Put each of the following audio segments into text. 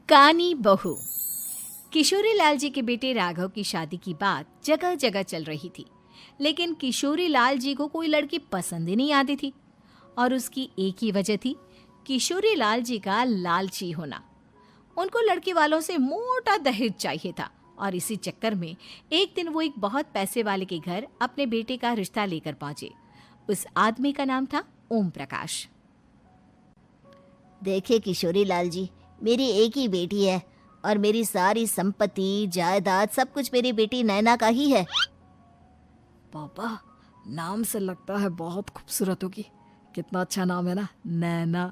कानी बहू। किशोरी लाल जी के बेटे राघव की शादी की बात जगह जगह चल रही थी, लेकिन किशोरी लाल जी को कोई लड़की पसंद ही नहीं आती थी। और उसकी एक ही वजह थी, किशोरी लाल जी का लालची होना। उनको लड़की वालों से मोटा दहेज चाहिए था और इसी चक्कर में एक दिन वो एक बहुत पैसे वाले के घर अपने बेटे का रिश्ता लेकर पहुंचे। उस आदमी का नाम था ओम प्रकाश। देखिए किशोरी लाल जी, मेरी एक ही बेटी है और मेरी सारी संपत्ति जायदाद सब कुछ मेरी बेटी नैना का ही है। पापा, नाम से लगता है बहुत खूबसूरत होगी। कितना अच्छा नाम है ना, नैना।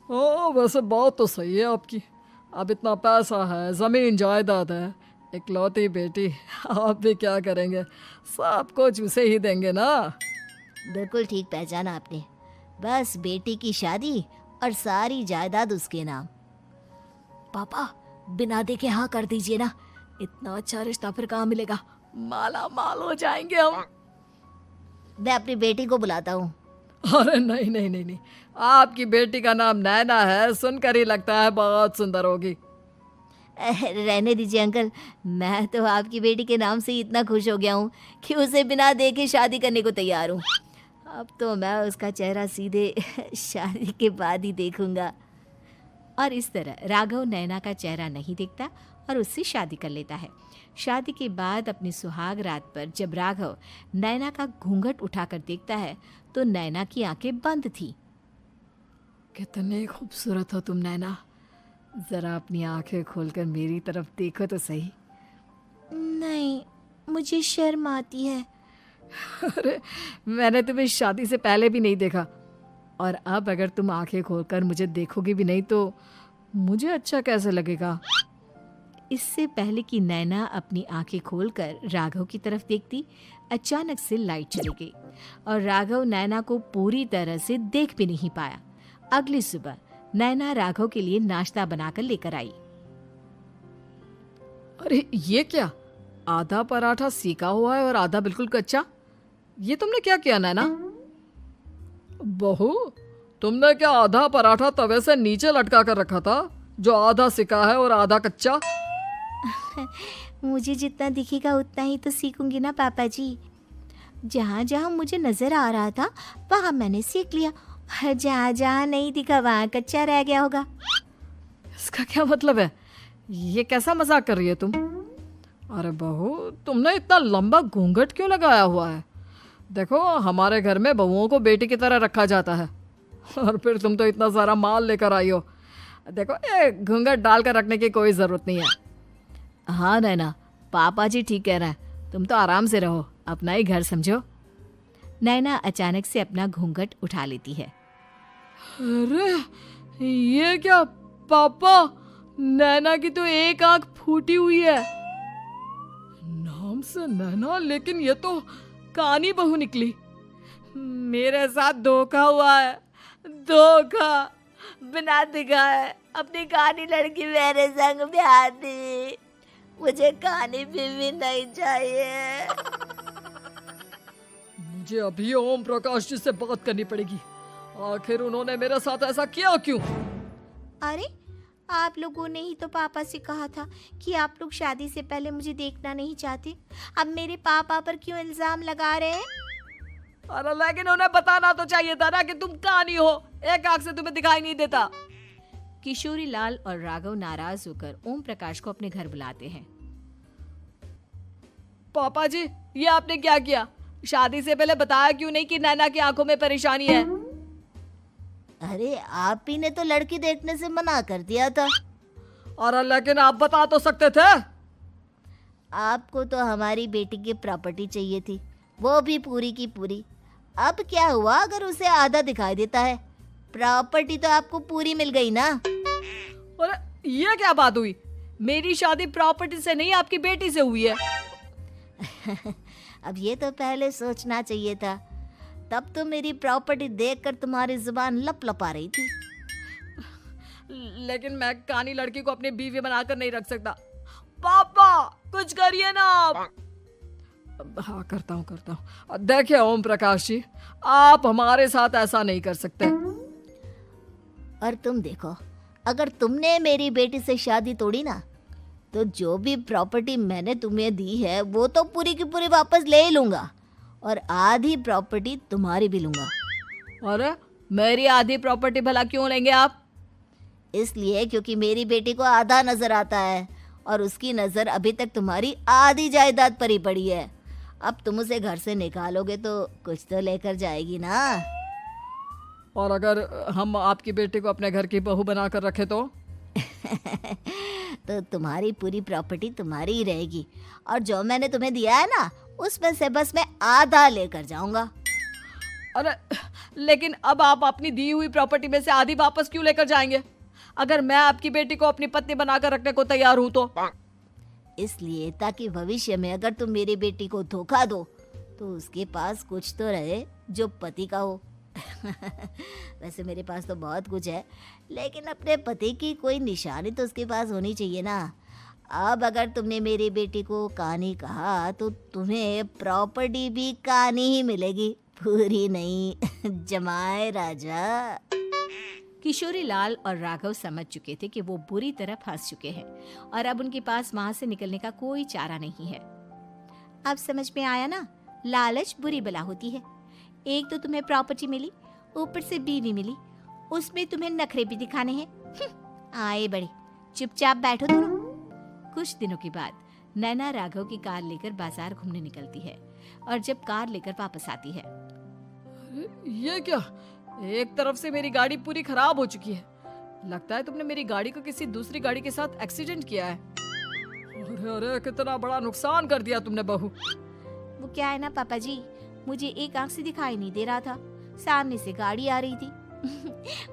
ओ, वैसे बात तो सही है आपकी। अब इतना पैसा है, जमीन जायदाद है, इकलौती बेटी, आप भी क्या करेंगे? सब कुछ उसे ही देंगे ना। बिल्कुल ठीक पहचाना आपने। बस बेटी की शादी और सारी जायदाद उसके नाम। पापा, बिना देखे हाँ कर दीजिए ना। इतना अच्छा रिश्ता फिर कहाँ मिलेगा? माला माल हो जाएंगे हम। मैं अपनी बेटी को बुलाता हूँ। अरे नहीं नहीं नहीं नहीं, आपकी बेटी का नाम नैना है, सुनकर ही लगता है बहुत सुंदर होगी। रहने दीजिए अंकल, मैं तो आपकी बेटी के नाम से ही इतना खुश हो गया हूँ कि उसे बिना देखे शादी करने को तैयार हूँ। अब तो मैं उसका चेहरा सीधे शादी के बाद ही देखूंगा। और इस तरह राघव नैना का चेहरा नहीं देखता और उससे शादी कर लेता है। शादी के बाद अपनी सुहाग रात पर जब राघव नैना का घूंघट उठाकर देखता है तो नैना की आंखें बंद थी। कितनी खूबसूरत हो तुम नैना, जरा अपनी आंखें खोलकर मेरी तरफ देखो तो सही। नहीं, मुझे शर्म आती है। अरे, मैंने तुम्हें शादी से पहले भी नहीं देखा, और अब अगर तुम आंखें खोलकर मुझे देखोगी भी नहीं तो मुझे अच्छा कैसे लगेगा? इससे पहले कि नैना अपनी आंखें खोलकर राघव की तरफ देखती, अचानक से लाइट चली गई और राघव नैना को पूरी तरह से देख भी नहीं पाया। अगली सुबह नैना राघव के लिए नाश्ता बनाकर लेकर आई। अरे ये क्या, आधा पराठा सीका हुआ है और आधा बिल्कुल कच्चा। ये तुमने क्या किया नैना? बहू, तुमने क्या आधा पराठा तवे से नीचे लटका कर रखा था, जो आधा सिका है और आधा कच्चा? मुझे जितना दिखेगा उतना ही तो सीखूंगी ना पापा जी। जहाँ जहाँ मुझे नजर आ रहा था वहाँ मैंने सीख लिया, जहाँ जहाँ नहीं दिखा वहाँ कच्चा रह गया होगा। इसका क्या मतलब है? ये कैसा मजाक कर रही है तुम? अरे बहू, तुमने इतना लंबा घूंघट क्यों लगाया हुआ है? देखो, हमारे घर में बहुओं को बेटी की तरह रखा जाता है, और फिर तुम तो इतना सारा माल लेकर आई हो। देखो, ये घूंघट डालकर रखने की कोई ज़रूरत नहीं है। हाँ नैना, पापा जी ठीक कह रहे हैं, तुम तो आराम से रहो, अपना ही घर समझो। नैना अचानक से अपना घूंघट उठा लेती है। अरे ये क्या पापा, नैना की तो एक आंख फूटी हुई है। नाम से नैना, लेकिन ये तो कानी बहू निकली। मेरे साथ धोखा हुआ है, धोखा। बिना दिखाए अपनी कानी लड़की मेरे संग ब्याह दी। मुझे कानी बीवी नहीं चाहिए। मुझे अभी ओम प्रकाश जी से बात करनी पड़ेगी। आखिर उन्होंने मेरे साथ ऐसा किया क्यों? अरे, आप लोगों ने ही तो पापा से कहा था कि आप लोग शादी से पहले मुझे देखना नहीं चाहते। अब मेरे पापा पर क्यों इल्जाम लगा रहे हैं? अरे लेकिन उन्हें बताना तो चाहिए था ना कि तुम कानी हो, एक आंख से तुम्हें दिखाई नहीं देता। किशोरी लाल और राघव नाराज होकर ओम प्रकाश को अपने घर बुलाते हैं। पापा जी, ये आपने क्या किया? शादी से पहले बताया क्यों नहीं कि नैना की आंखों में परेशानी है? अरे, आप ही ने तो लड़की देखने से मना कर दिया था। और लेकिन आप बता तो सकते थे। आपको तो हमारी बेटी की प्रॉपर्टी चाहिए थी, वो भी पूरी की पूरी। अब क्या हुआ अगर उसे आधा दिखाई देता है? प्रॉपर्टी तो आपको पूरी मिल गई ना। अरे ये क्या बात हुई? मेरी शादी प्रॉपर्टी से नहीं, आपकी बेटी से हुई है। अब ये तो पहले सोचना चाहिए था, तब तो मेरी प्रॉपर्टी देखकर तुम्हारी जुबान लप लपा रही थी। लेकिन मैं कानी लड़की को अपनी बीवी बनाकर नहीं रख सकता। पापा, कुछ करिए ना आप। हाँ, करता हूँ। देखिए ओम प्रकाश जी, आप हमारे साथ ऐसा नहीं कर सकते। और तुम देखो, अगर तुमने मेरी बेटी से शादी तोड़ी ना, तो जो भी प्रॉपर्टी मैंने तुम्हें दी है वो तो पूरी की पूरी वापस ले ही लूँगा, और आधी प्रॉपर्टी तुम्हारी भी लूँगा। अरे मेरी आधी प्रॉपर्टी भला क्यों लेंगे आप? इसलिए क्योंकि मेरी बेटी को आधा नजर आता है और उसकी नज़र अभी तक तुम्हारी आधी जायदाद पर ही पड़ी है। अब तुम उसे घर से निकालोगे तो कुछ तो लेकर जाएगी ना। और अगर हम आपकी बेटी को अपने घर की बहू बना कर रखे तो? तो तुम्हारी पूरी प्रॉपर्टी तुम्हारी ही रहेगी, और जो मैंने तुम्हें दिया है ना, उसमें से बस मैं आधा लेकर जाऊंगा। अरे लेकिन अब आप अपनी दी हुई प्रॉपर्टी में से आधी वापस क्यों लेकर जाएंगे? अगर मैं आपकी बेटी को अपनी पत्नी बनाकर रखने को तैयार हूं तो? इसलिए ताकि भविष्य में अगर तुम मेरी बेटी को धोखा दो तो उसके पास कुछ तो रहे जो पति का हो। वैसे मेरे पास तो बहुत कुछ है, लेकिन अपने पति की कोई निशानी तो उसके पास होनी चाहिए ना। अब अगर तुमने मेरी बेटी को कानी कहा तो तुम्हें प्रॉपर्टी भी कानी ही मिलेगी, पूरी नहीं। जमाए राजा। किशोरी लाल और राघव समझ चुके थे कि वो बुरी तरह फंस चुके हैं और अब उनके पास वहां से निकलने का कोई चारा नहीं है। अब समझ में आया ना, लालच बुरी बला होती है। एक तो तुम्हें प्रॉपर्टी मिली, ऊपर से बीवी मिली, उसमें तुम्हें नखरे भी दिखाने हैं। आए बड़े, चुपचाप बैठो दोनों। कुछ दिनों के बाद नैना राघव की कार लेकर बाजार घूमने निकलती है और जब कार लेकर वापस आती है, ये क्या? एक तरफ से मेरी गाड़ी पूरी खराब हो चुकी है। लगता है तुमने मेरी गाड़ी को किसी दूसरी गाड़ी के साथ एक्सीडेंट किया है। अरे अरे कितना बड़ा नुकसान कर दिया तुमने बहू। वो क्या है ना पापा जी, मुझे एक आंख से दिखाई नहीं दे रहा था, सामने से गाड़ी आ रही थी।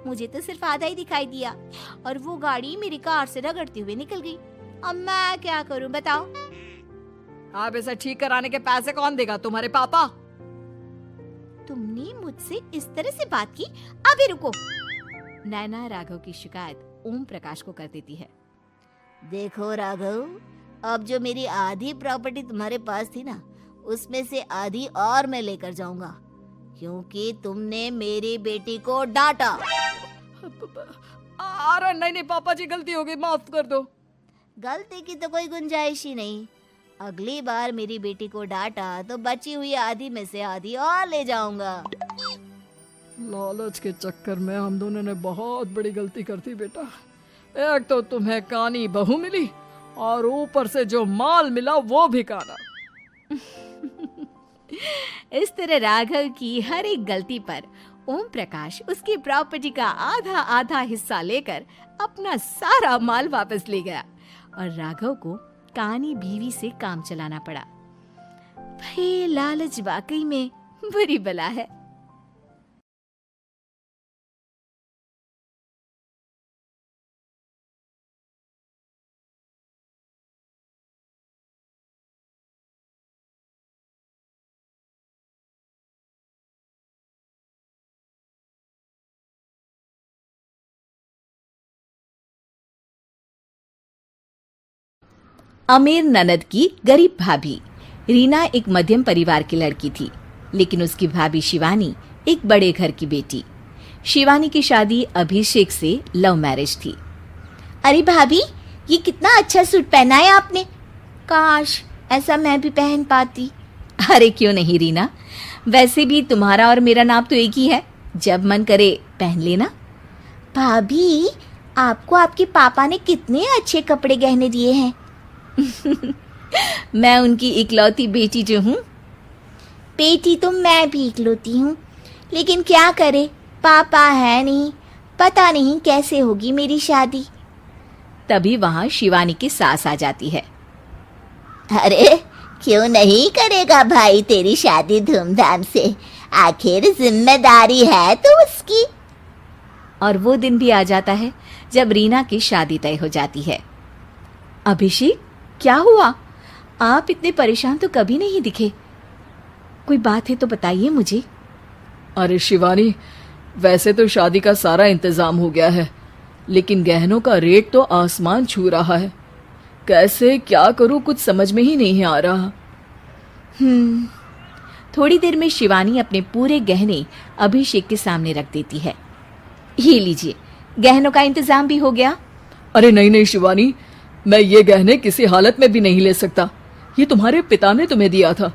मुझे तो सिर्फ आधा ही दिखाई दिया और वो गाड़ी मेरी कार से रगड़ते हुए निकल गई। अब मैं क्या करूं बताओ? आप इसे ठीक कराने के पैसे कौन देगा? तुम्हारे पापा? तुमने मुझसे इस तरह से बात की? अभी रुको। नैना राघव की शिकायत ओम प्रकाश को कर देती है। देखो राघव, अब जो मेरी आधी प्रॉपर्टी तुम्हारे पास थी ना, उसमें से आधी और मैं लेकर जाऊंगा, क्योंकि तुमने मेरी बेटी को डांटा। अरे नहीं नहीं पापा जी, गलती हो गई, माफ कर दो। गलती की तो कोई गुंजाइश ही नहीं। अगली बार मेरी बेटी को डांटा तो बची हुई आधी में से आधी और ले जाऊंगा। लालच के चक्कर में हम दोनों ने बहुत बड़ी गलती कर दी बेटा। एक तो तुम्हें कानी बहू मिली और ऊपर से जो माल मिला वो भी काना। इस तरह राघव की हर एक गलती पर ओम प्रकाश उसकी प्रॉपर्टी का आधा आधा हिस्सा लेकर अपना सारा माल वापस ले गया और राघव को कानी बीवी से काम चलाना पड़ा। भाई लालच वाकई में बुरी बला है। अमीर ननद की गरीब भाभी। रीना एक मध्यम परिवार की लड़की थी, लेकिन उसकी भाभी शिवानी एक बड़े घर की बेटी। शिवानी की शादी अभिषेक से लव मैरिज थी। अरे भाभी, ये कितना अच्छा सूट पहना है आपने। काश ऐसा मैं भी पहन पाती। अरे क्यों नहीं रीना, वैसे भी तुम्हारा और मेरा नाम तो एक ही है, जब मन करे पहन लेना। भाभी, आपको आपके पापा ने कितने अच्छे कपड़े गहने दिए हैं। मैं उनकी इकलौती बेटी जो हूँ। बेटी तो मैं भी इकलौती हूँ, लेकिन क्या करे, पापा है नहीं, पता नहीं कैसे होगी मेरी शादी। तभी वहाँ शिवानी की सास आ जाती है। अरे क्यों नहीं करेगा भाई तेरी शादी धूमधाम से, आखिर जिम्मेदारी है तो उसकी। और वो दिन भी आ जाता है जब रीना की शादी तय हो जाती है। अभिषेक, क्या हुआ? आप इतने परेशान तो कभी नहीं दिखे, कोई बात है तो बताइए मुझे। अरे शिवानी, वैसे तो शादी का सारा इंतजाम हो गया है, लेकिन गहनों का रेट तो आसमान छू रहा है। कैसे क्या करूं, कुछ समझ में ही नहीं आ रहा। थोड़ी देर में शिवानी अपने पूरे गहने अभिषेक के सामने रख देती है। ये लीजिए, गहनों का इंतजाम भी हो गया। अरे नहीं नहीं शिवानी, मैं ये गहने किसी हालत में भी नहीं ले सकता। ये तुम्हारे पिता ने तुम्हें दिया था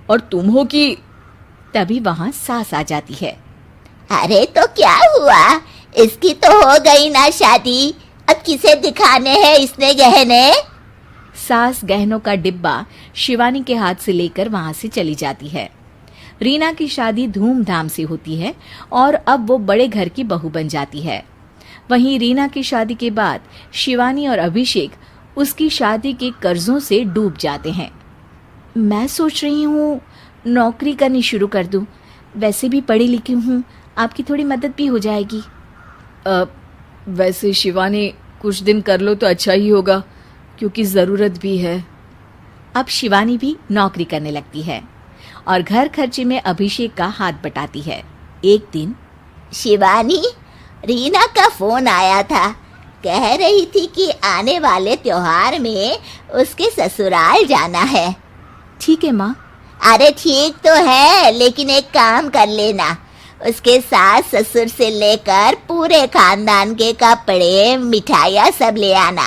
और तुम हो कि। तभी वहां सास आ जाती है। अरे तो क्या हुआ, इसकी तो हो गई ना शादी, अब किसे दिखाने हैं इसने गहने? सास गहनों का डिब्बा शिवानी के हाथ से लेकर वहां से चली जाती है। रीना की शादी धूमधाम से होती है और अब वो बड़े घर की बहू बन जाती है। वहीं रीना की शादी के बाद शिवानी और अभिषेक उसकी शादी के कर्जों से डूब जाते हैं। मैं सोच रही हूँ नौकरी करनी शुरू कर दूँ, वैसे भी पढ़ी लिखी हूँ, आपकी थोड़ी मदद भी हो जाएगी। वैसे शिवानी कुछ दिन कर लो तो अच्छा ही होगा, क्योंकि ज़रूरत भी है। अब शिवानी भी नौकरी करने लगती है और घर खर्चे में अभिषेक का हाथ बटाती है। एक दिन शिवानी, रीना का फोन आया था, कह रही थी कि आने वाले त्योहार में उसके ससुराल जाना है। ठीक है माँ। अरे ठीक तो है, लेकिन एक काम कर लेना, उसके सास ससुर से लेकर पूरे खानदान के कपड़े मिठाइयाँ सब ले आना,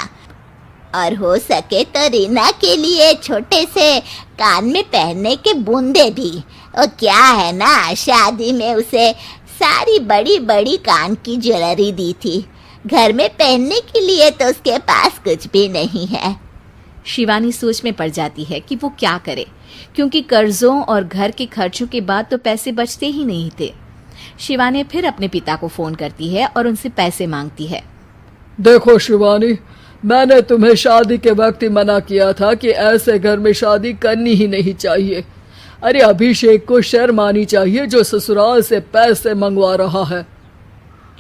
और हो सके तो रीना के लिए छोटे से कान में पहनने के बूंदे भी। और क्या है ना, शादी में उसे सारी बड़ी बड़ी कान की ज्वेलरी दी थी, घर में पहनने के लिए तो उसके पास कुछ भी नहीं है। शिवानी सोच में पड़ जाती है कि वो क्या करे, क्योंकि कर्जों और घर के खर्चों के बाद तो पैसे बचते ही नहीं थे। शिवानी फिर अपने पिता को फोन करती है और उनसे पैसे मांगती है। देखो शिवानी, मैंने तुम्हें शादी के वक्त ही मना किया था कि ऐसे घर में शादी करनी ही नहीं चाहिए। अरे अभिषेक को शर्म आनी चाहिए जो ससुराल से पैसे मंगवा रहा है।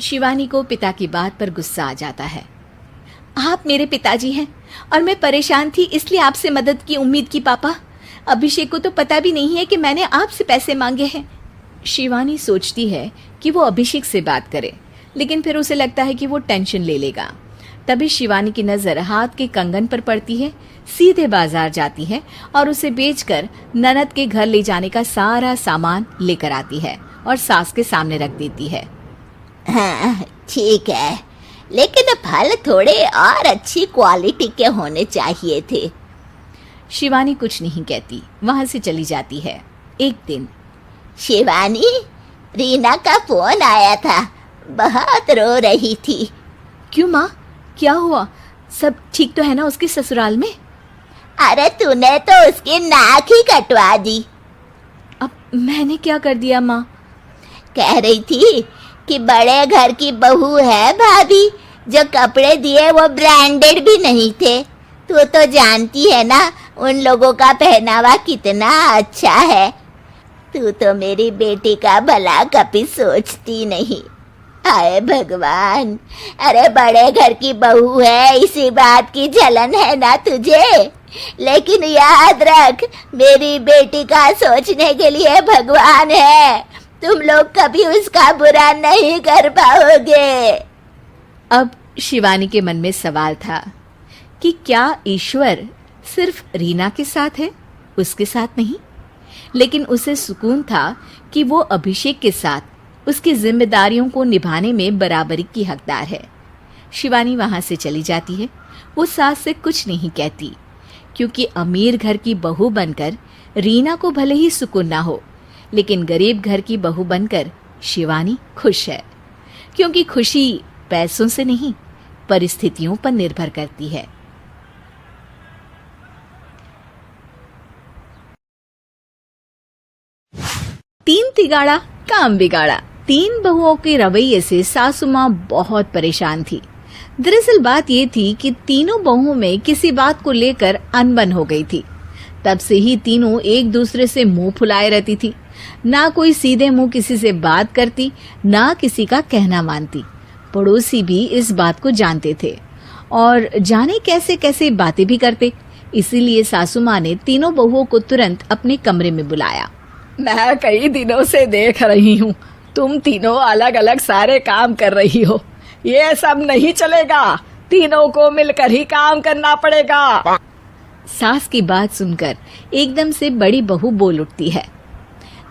शिवानी को पिता की बात पर गुस्सा आ जाता है। आप मेरे पिताजी हैं और मैं परेशान थी इसलिए आपसे मदद की उम्मीद की पापा। अभिषेक को तो पता भी नहीं है कि मैंने आपसे पैसे मांगे हैं। शिवानी सोचती है कि वो अभिषेक से बात करे, लेकिन फिर उसे लगता है कि वो टेंशन ले लेगा। तभी शिवानी की नज़र हाथ के कंगन पर पड़ती है, सीधे बाजार जाती है और उसे बेचकर ननद के घर ले जाने का सारा सामान लेकर आती है और सास के सामने रख देती है। हाँ ठीक है, लेकिन फल थोड़े और अच्छी क्वालिटी के होने चाहिए थे। शिवानी कुछ नहीं कहती, वहां से चली जाती है। एक दिन शिवानी, रीना का फोन आया था, बहुत रो रही थी। क्यों माँ, क्या हुआ? सब ठीक तो है ना उसके ससुराल में? अरे तूने तो उसकी नाक ही कटवा दी। अब मैंने क्या कर दिया माँ? कह रही थी कि बड़े घर की बहू है भाभी, जो कपड़े दिए वो ब्रांडेड भी नहीं थे। तू तो जानती है ना उन लोगों का पहनावा कितना अच्छा है। तू तो मेरी बेटी का भला कभी सोचती नहीं। हाय भगवान, अरे बड़े घर की बहू है, इसी बात की जलन है ना तुझे? लेकिन याद रख, मेरी बेटी का सोचने के लिए भगवान है, तुम लोग कभी उसका बुरा नहीं कर पाओगे। अब शिवानी के मन में सवाल था कि क्या ईश्वर सिर्फ रीना के साथ है, उसके साथ नहीं? लेकिन उसे सुकून था कि वो अभिषेक के साथ उसकी जिम्मेदारियों को निभाने में बराबरी की हकदार है। शिवानी वहां से चली जाती है। वो सास से कुछ नहीं कहती, क्योंकि अमीर घर की बहू बनकर रीना को भले ही सुकून ना हो, लेकिन गरीब घर की बहू बनकर शिवानी खुश है, क्योंकि खुशी पैसों से नहीं परिस्थितियों पर निर्भर करती है। तीन तिगाड़ा काम बिगाड़ा। तीन बहुओं के रवैये से सासू माँ बहुत परेशान थी। दरअसल बात ये थी कि तीनों बहुओं में किसी बात को लेकर अनबन हो गई थी। तब से ही तीनों एक दूसरे से मुंह फुलाए रहती थी। ना कोई सीधे मुंह किसी से बात करती, ना किसी का कहना मानती। पड़ोसी भी इस बात को जानते थे और जाने कैसे कैसे बातें भी करते। इसीलिए सासू माँ ने तीनों बहुओं को तुरंत अपने कमरे में बुलाया। मैं कई दिनों से देख रही हूँ, तुम तीनों अलग अलग सारे काम कर रही हो। ये सब नहीं चलेगा, तीनों को मिलकर ही काम करना पड़ेगा। सास की बात सुनकर एकदम से बड़ी बहू बोल उठती है।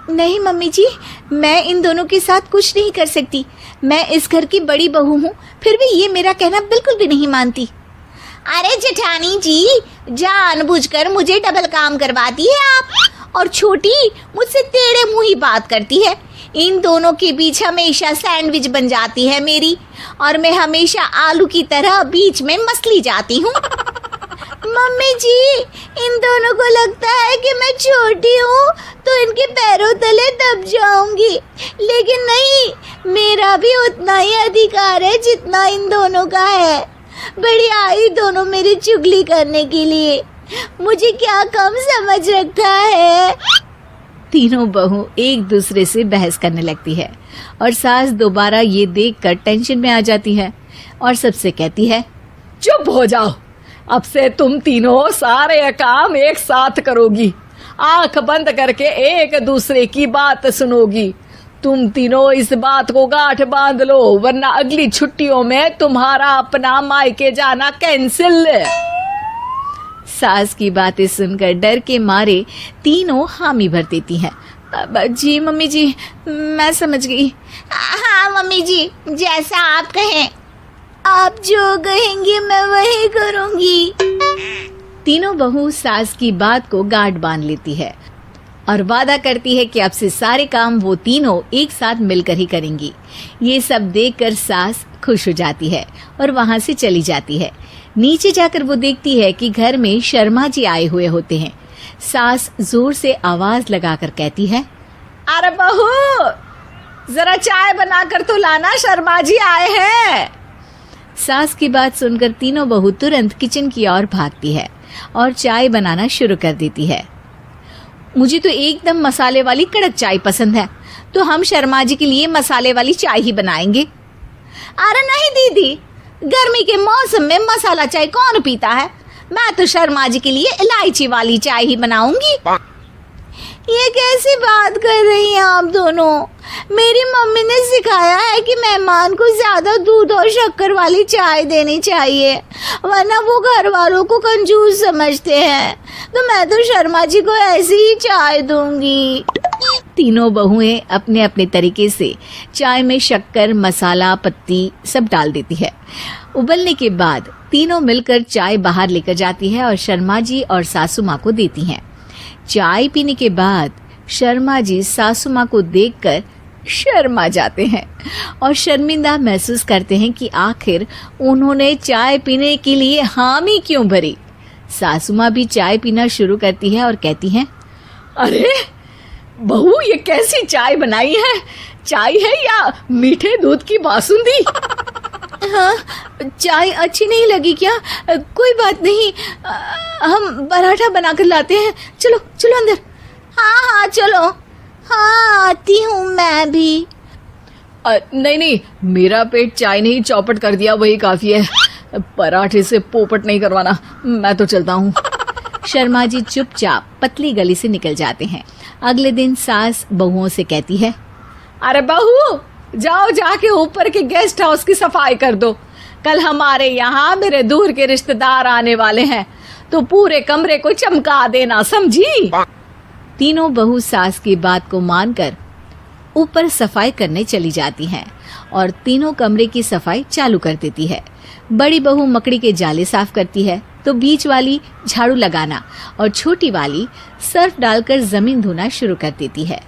नहीं मम्मी जी, मैं इन दोनों के साथ कुछ नहीं कर सकती। मैं इस घर की बड़ी बहू हूँ, फिर भी ये मेरा कहना बिल्कुल भी नहीं मानती। अरे जेठानी जी, जानबूझकर मुझे डबल काम करवाती है आप, और छोटी मुझसे टेढ़े मुंह ही बात करती है। इन दोनों के बीच हमेशा सैंडविच बन जाती है मेरी, और मैं हमेशा आलू की तरह बीच में मसली जाती हूँ। मम्मी जी, इन दोनों को लगता है कि मैं छोटी हूँ तो इनके पैरों तले दब जाऊंगी, लेकिन नहीं, मेरा भी उतना ही अधिकार है जितना इन दोनों का है। बढ़िया आई दोनों मेरी चुगली करने के लिए, मुझे क्या कम समझ रखा है। तीनों बहू एक दूसरे से बहस करने लगती है और सास दोबारा ये देखकर टेंशन में आ जाती है और सबसे कहती है, चुप हो जाओ, अब से तुम तीनों सारे काम एक साथ करोगी, आंख बंद करके एक दूसरे की बात सुनोगी। तुम तीनों इस बात को गांठ बांध लो, वरना अगली छुट्टियों में तुम्हारा अपना मायके जाना कैंसिल। सास की बातें सुनकर डर के मारे तीनों हामी भर देती हैं। जी मम्मी जी, मैं समझ गई। हाँ मम्मी जी, जैसा आप कहें, आप जो कहेंगी मैं वही करूंगी। तीनों बहू सास की बात को गांठ बांध लेती है और वादा करती है कि अब से सारे काम वो तीनों एक साथ मिलकर ही करेंगी। ये सब देखकर सास खुश हो जाती है और वहां से चली जाती है। नीचे जाकर वो देखती है कि घर में शर्मा जी आए हुए होते हैं। सास जोर से आवाज लगाकर कहती है, अरे बहू, जरा चाय बनाकर तो लाना, शर्मा जी आए हैं। सास की बात सुनकर तीनों बहू तुरंत किचन की ओर भागती है और चाय बनाना शुरू कर देती है। मुझे तो एकदम मसाले वाली कड़क चाय पसंद है, तो हम शर्मा जी के लिए मसाले वाली चाय ही बनाएंगे। अरे नहीं दीदी, गर्मी के मौसम में मसाला चाय कौन पीता है? मैं तो शर्मा जी के लिए इलायची वाली चाय ही बनाऊंगी। ये कैसी बात कर रही हैं आप दोनों? मेरी मम्मी ने सिखाया है कि मेहमान को ज्यादा दूध और शक्कर वाली चाय देनी चाहिए, वरना वो घर वालों को कंजूस समझते हैं। तो मैं तो शर्मा जी को ऐसी ही चाय दूंगी। तीनों बहुएं अपने अपने तरीके से चाय में शक्कर, मसाला, पत्ती सब डाल देती है। उबलने के बाद तीनों मिलकर चाय बाहर लेकर जाती है और शर्मा जी और सासू माँ को देती हैं। चाय पीने के बाद शर्मा जी सासू माँ को देखकर शर्मा जाते हैं और शर्मिंदा महसूस करते हैं कि आखिर उन्होंने चाय पीने के लिए हामी क्यों भरी। सासू माँ भी चाय पीना शुरू करती है और कहती हैं, अरे बहू, ये कैसी चाय बनाई है? चाय है या मीठे दूध की बासुंदी? हाँ, चाय अच्छी नहीं लगी क्या? कोई बात नहीं, हम पराठा बनाकर लाते हैं। चलो चलो अंदर। हाँ हाँ चलो। हाँ आती हूँ मैं भी। नहीं नहीं, मेरा पेट चाय ने ही चौपट कर दिया, वही काफी है। पराठे से पोपट नहीं करवाना, मैं तो चलता हूँ। शर्मा जी चुपचाप पतली गली से निकल जाते हैं। अगले दिन सास बहुओं से कहती है, अरे बहू, जाओ जाके ऊपर के गेस्ट हाउस की सफाई कर दो। कल हमारे यहाँ मेरे दूर के रिश्तेदार आने वाले हैं, तो पूरे कमरे को चमका देना, समझी? तीनों बहू सास की बात को मानकर ऊपर सफाई करने चली जाती हैं और तीनों कमरे की सफाई चालू कर देती है। बड़ी बहू मकड़ी के जाले साफ करती है, तो बीच वाली झाड़ू लगाना और छोटी वाली सर्फ डालकर जमीन धोना शुरू कर देती है।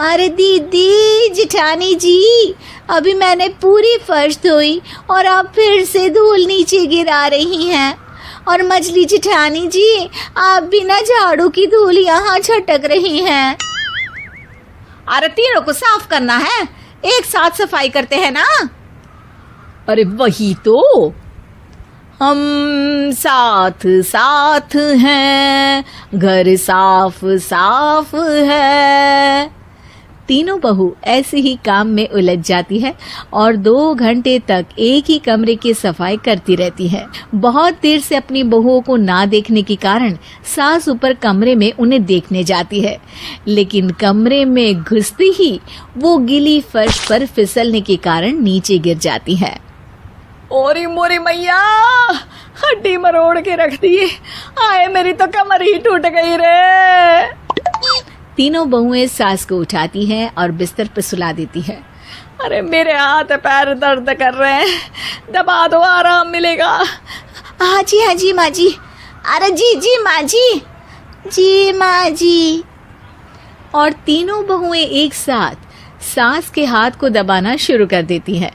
अरे दीदी, जेठानी जी, अभी मैंने पूरी फर्श धोई और आप फिर से धूल नीचे गिरा रही हैं। और मछली जेठानी जी, आप बिना झाड़ू की धूल यहाँ छटक रही हैं। अरे तीनों को साफ करना है, एक साथ सफाई करते हैं ना। अरे वही तो, हम साथ साथ हैं, घर साफ साफ है। तीनों बहू ऐसे ही काम में उलझ जाती है और 2 घंटे तक एक ही कमरे की सफाई करती रहती है। बहुत देर से अपनी बहुओं को ना देखने के कारण सास ऊपर कमरे में उन्हें देखने जाती है, लेकिन कमरे में घुसती ही वो गीली फर्श पर फिसलने के कारण नीचे गिर जाती है। ओरी मोरी मैया, हड्डी मरोड़ के रख दी। आए, मेरी तो कमर ही टूट गई रे। तीनों बहुएं सास को उठाती हैं और बिस्तर पर सुला देती है। अरे मेरे हाथ पैर दर्द कर रहे हैं, दबा दो, आराम मिलेगा। हाँ जी माँ जी। अरे जी माँ जी माँ जी। और तीनों बहुएं एक साथ सास के हाथ को दबाना शुरू कर देती हैं।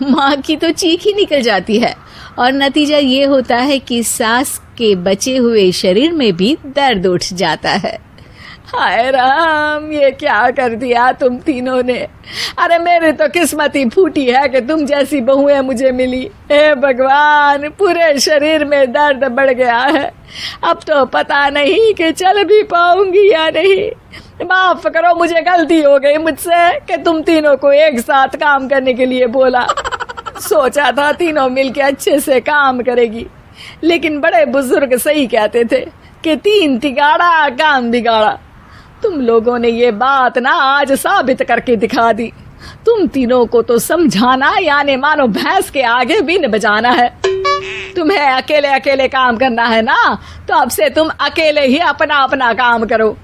माँ की तो चीख ही निकल जाती है और नतीजा ये होता है कि सास के बचे हुए शरीर में भी दर्द उठ जाता है। हाय राम, ये क्या कर दिया तुम तीनों ने। अरे मेरी तो किस्मत ही फूटी है कि तुम जैसी बहुएं मुझे मिली। हे भगवान, पूरे शरीर में दर्द बढ़ गया है। अब तो पता नहीं कि चल भी पाऊंगी या नहीं। माफ करो, मुझे गलती हो गई मुझसे कि तुम तीनों को एक साथ काम करने के लिए बोला। सोचा था तीनों मिलके अच्छे से काम करेगी, लेकिन बड़े बुजुर्ग सही कहते थे कि 3 तिगाड़ा काम बिगाड़ा। तुम लोगों ने ये बात ना आज साबित करके दिखा दी। तुम तीनों को तो समझाना यानी मानो भैंस के आगे बीन बजाना है। तुम्हें अकेले अकेले काम करना है ना, तो अब से तुम अकेले ही अपना अपना काम करो।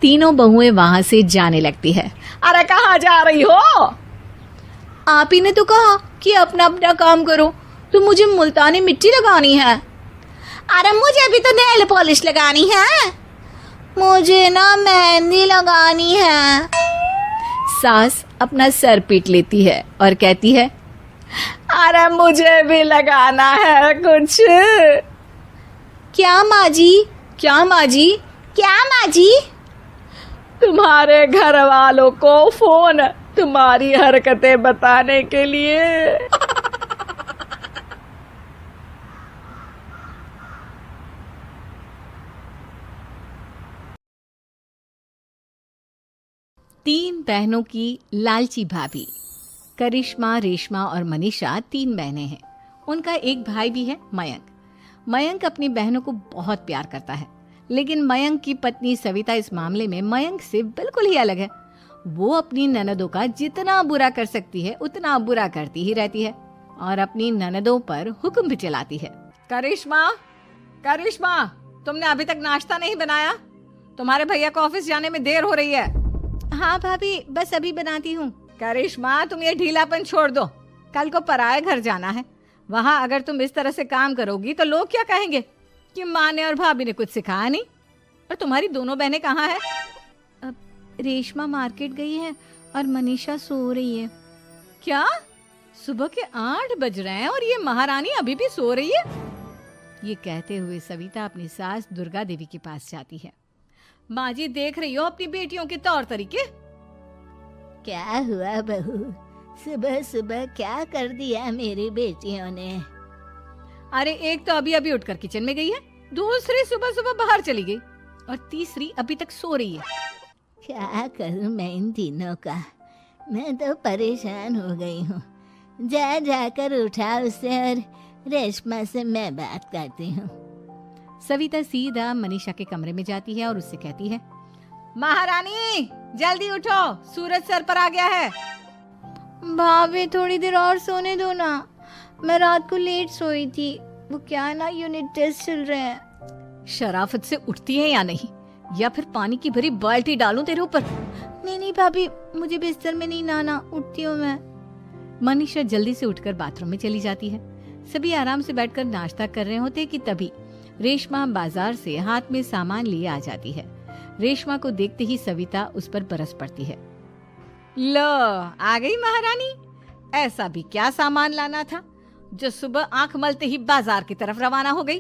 तीनों बहुएं वहां से जाने लगती है। अरे कहाँ जा रही हो? आप ही ने तो कहा कि अपना अपना काम करो, तो मुझे मुल्तानी मिट्टी लगानी है। अरे मुझे भी तो नेल पॉलिश लगानी है। मुझे ना मेहंदी लगानी है। सास अपना सर पीट लेती है और कहती है, अरे मुझे भी लगाना है कुछ। क्या माँ जी? क्या माँ जी? क्या माँ जी? तुम्हारे घर वालों को फोन, तुम्हारी हरकतें बताने के लिए। तीन बहनों की लालची भाभी। करिश्मा, रेशमा और मनीषा 3 बहनें हैं। उनका एक भाई भी है, मयंक। मयंक अपनी बहनों को बहुत प्यार करता है, लेकिन मयंक की पत्नी सविता इस मामले में मयंक से बिल्कुल ही अलग है। वो अपनी ननदों का जितना बुरा कर सकती है उतना बुरा करती ही रहती है और अपनी ननदों पर हुक्म भी चलाती है। करिश्मा, करिश्मा, तुमने अभी तक नाश्ता नहीं बनाया? तुम्हारे भैया को ऑफिस जाने में देर हो रही है। हाँ भाभी, बस अभी बनाती हूँ। करिश्मा, तुम ये ढीलापन छोड़ दो। कल को पराये घर जाना है। वहाँ अगर तुम इस तरह से काम करोगी तो लोग क्या कहेंगे कि माँ ने और भाभी ने कुछ सिखाया नहीं। और तुम्हारी दोनों बहनें कहाँ हैं? अब रेशमा मार्केट गई है और मनीषा सो रही है। क्या? सुबह के 8 बज रहे हैं और ये महारानी अभी भी सो रही है? ये कहते हुए सविता अपनी सास दुर्गा देवी के पास जाती है। माँ जी, देख रही हो अपनी बेटियों के तौर तरीके? क्या हुआ बहू, सुबह सुबह क्या कर दिया मेरी बेटियों ने? अरे एक तो अभी अभी उठकर किचन में गई है, दूसरी सुबह सुबह बाहर चली गई और तीसरी अभी तक सो रही है। क्या करूं मैं इन तीनों का? मैं तो परेशान हो गई हूँ। जा जाकर उठा उसे और रेशमा से मैं बात करती हूँ। सविता सीधा मनीषा के कमरे में जाती है और उससे कहती है, महारानी जल्दी उठो, सूरज सर पर आ गया है। भाभी थोड़ी देर और सोने दो ना, मैं रात को लेट सोई थी। वो क्या ना, यूनिट टेस्ट चल रहे हैं। शराफत से उठती है या नहीं, या फिर पानी की भरी बाल्टी डालूं तेरे ऊपर? नहीं भाभी, मुझे बिस्तर में नहीं नहाना, उठती हूँ मैं। मनीषा जल्दी से उठकर बाथरूम में चली जाती है। सभी आराम से बैठकर नाश्ता कर रहे होते कि तभी रेशमा बाजार से हाथ में सामान लिए आ जाती है। रेशमा को देखते ही सविता उस पर बरस पड़ती है। लो, आ गई महारानी। ऐसा भी क्या सामान लाना था जो सुबह आंख मलते ही बाजार की तरफ रवाना हो गई?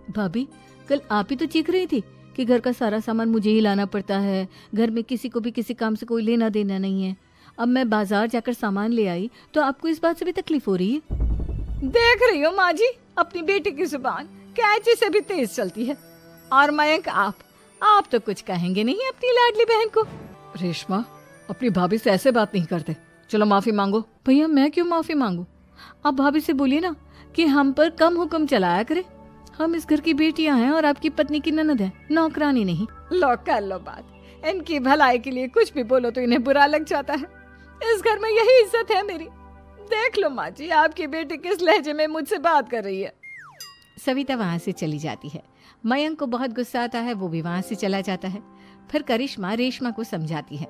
भाभी, कल आप ही तो चीख रही थी कि घर का सारा सामान मुझे ही लाना पड़ता है, घर में किसी को भी किसी काम से कोई लेना देना नहीं है। अब मैं बाजार जाकर सामान ले आई तो आपको इस बात से भी तकलीफ हो रही है? देख रही हो माँ जी, अपनी बेटी की जुबान कैंची से भी तेज चलती है। और मयंक, आप तो कुछ कहेंगे नहीं अपनी लाडली बहन को? रेशमा, अपनी भाभी से ऐसे बात नहीं करते। चलो माफी मांगो। भैया, मैं क्यों माफी मांगू? आप भाभी से बोलिए ना कि हम पर कम हुक्म चलाया करे। हम इस घर की बेटियां हैं और आपकी पत्नी की ननद है, नौकरानी नहीं। लो कर लो बात। इनकी भलाई के लिए कुछ भी बोलो तो इन्हें बुरा लग जाता है। इस घर में यही इज्जत है मेरी। देख लो माँ जी, आपकी बेटी किस लहजे में मुझसे बात कर रही है। सविता वहां से चली जाती है। मयंक को बहुत गुस्सा आता है, वो भी वहां से चला जाता है। फिर करिश्मा रेशमा को समझाती है।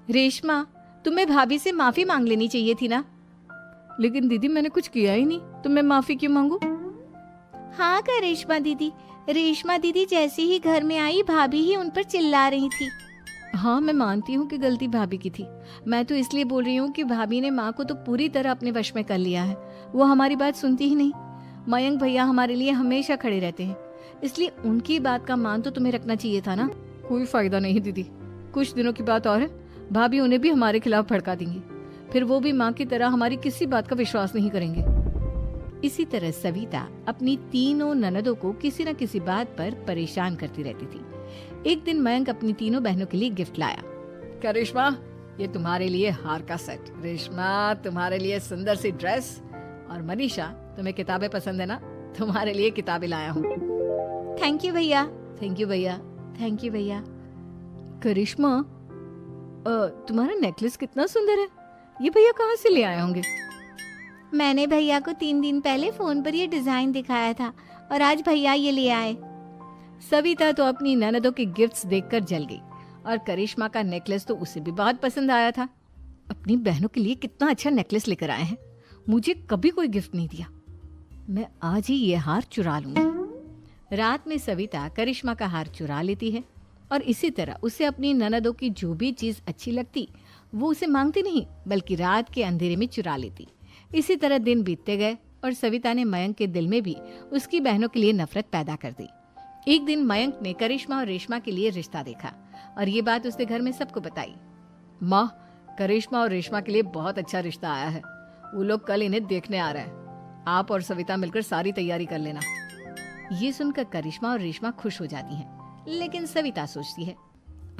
रेशमा, तुम्हें भाभी से माफी मांग लेनी चाहिए थी ना। लेकिन दीदी मैंने कुछ किया ही नहीं, तो मैं माफी क्यों मांगू? हाँ करिश्मा दीदी, रेशमा दीदी जैसे ही घर में आई भाभी ही उन पर चिल्ला रही थी। हाँ, मैं मानती हूँ कि गलती भाभी की थी। मैं तो इसलिए बोल रही हूँ कि भाभी ने माँ को तो पूरी तरह अपने वश में कर लिया है। वो हमारी बात सुनती ही नहीं। मयंक भैया हमारे लिए हमेशा खड़े रहते हैं, इसलिए उनकी बात का मान तो तुम्हें रखना चाहिए था ना। कोई फायदा नहीं दीदी, कुछ दिनों की बात और है, भाभी उन्हें भी हमारे खिलाफ भड़का देंगी। फिर वो भी माँ की तरह हमारी किसी बात का विश्वास नहीं करेंगे। इसी तरह सविता अपनी तीनों ननदों को किसी न किसी बात पर परेशान करती रहती थी। एक दिन मयंक अपनी तीनों बहनों के लिए गिफ्ट लाया। क्या रेशमा, ये तुम्हारे लिए हार का सेट, रेशमा तुम्हारे लिए सुंदर सी ड्रेस, और मनीषा तुम्हें किताबें पसंद है ना, तुम्हारे लिए किताबें लाया हूँ। थैंक यू भैया। थैंक यू भैया। थैंक यू भैया। करिश्मा, तुम्हारा नेकलेस कितना सुंदर है, ये भैया कहाँ से ले आए होंगे? मैंने भैया को 3 दिन पहले फोन पर ये डिजाइन दिखाया था और आज भैया ये ले आए। सविता तो अपनी ननदों के गिफ्ट्स देखकर जल गई, और करिश्मा का नेकलेस तो उसे भी बहुत पसंद आया था। अपनी बहनों के लिए कितना अच्छा नेकलेस लेकर आए हैं, मुझे कभी कोई गिफ्ट नहीं दिया। मैं आज ही ये हार चुरा लूंगी। रात में सविता करिश्मा का हार चुरा लेती है, और इसी तरह उसे अपनी ननदों की जो भी चीज अच्छी लगती वो उसे मांगती नहीं, बल्कि रात के अंधेरे में चुरा लेती। इसी तरह दिन बीतते गए, और सविता ने मयंक के दिल में भी उसकी बहनों के लिए नफरत पैदा कर दी। एक दिन मयंक ने करिश्मा और रेशमा के लिए रिश्ता देखा, और ये बात उसने घर में सबको बताई। माँ, करिश्मा और रेशमा के लिए बहुत अच्छा रिश्ता आया है, वो लोग कल इन्हें देखने आ रहे हैं। आप और सविता मिलकर सारी तैयारी कर लेना। ये सुनकर करिश्मा और रेशमा खुश हो जाती हैं, लेकिन सविता सोचती है,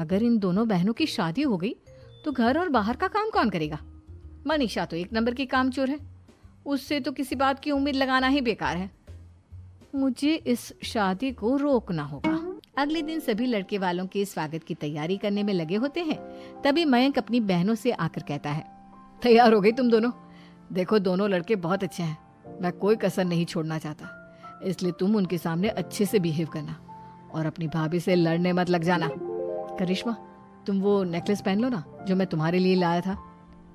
अगर इन दोनों बहनों की शादी हो गई तो घर और बाहर का काम कौन करेगा? मनीषा तो एक नंबर की कामचोर है, उससे तो किसी बात की उम्मीद लगाना ही बेकार है। मुझे इस शादी को रोकना होगा। अगले दिन सभी लड़के वालों के स्वागत की तैयारी करने में लगे होते हैं। तभी मयंक अपनी बहनों से आकर कहता है, तैयार हो गई तुम दोनों? देखो दोनों लड़के बहुत अच्छे हैं, मैं कोई कसर नहीं छोड़ना चाहता, इसलिए तुम उनके सामने अच्छे से बिहेव करना और अपनी भाभी से लड़ने मत लग जाना। करिश्मा, तुम वो नेकलेस पहन लो ना जो मैं तुम्हारे लिए लाया था।